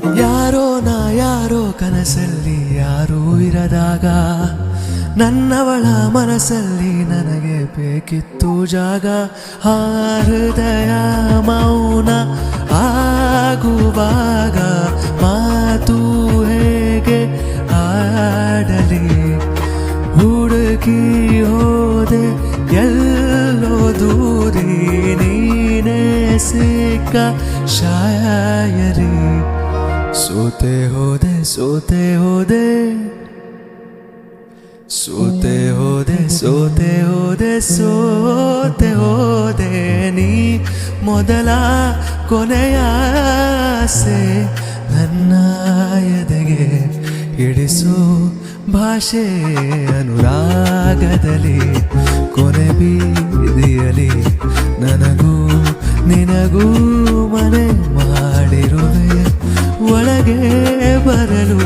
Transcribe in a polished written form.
ಯಾರೋ ಕನಸಲ್ಲಿ ಯಾರೂ ಇರದಾಗ ನನ್ನವಳ ಮನಸ್ಸಲ್ಲಿ ನನಗೆ ಬೇಕಿತ್ತು ಜಾಗ. ಹೃದಯ ಮೌನ ಆಗುವಾಗ ಮಾತು ಹೇಗೆ ಆಡಲಿ. ಹುಡುಕಿ ಹೋದೆ ಎಲ್ಲೋ ದೂರಿ ನೀನೇ ಸಿಕ್ಕ ಶಾಯರಿ. ಸೋತೆ ಹೋದೆ ಸೋತೆ ಹೋದೆ ಸೋತೆ ಹೋದೆ ಸೋತೆ ಹೋದೆ ಸೋತೆ ಹೋದೆ ನೀ ಮೊದಲ ಕೊನೆಯ ಆಸೆ. ನನ್ನ ಎದೆಗೆ ಹಿಡಿಸು ಭಾಷೆ ಅನುರಾಗದಲ್ಲಿ ಕೊನೆ ಬೀದಿಯಲಿ ನನಗೂ ನಿನಗೂ ಮನೆ ಮಾಡಿರುವೆ. ಒಳಗೆ ಬರಲು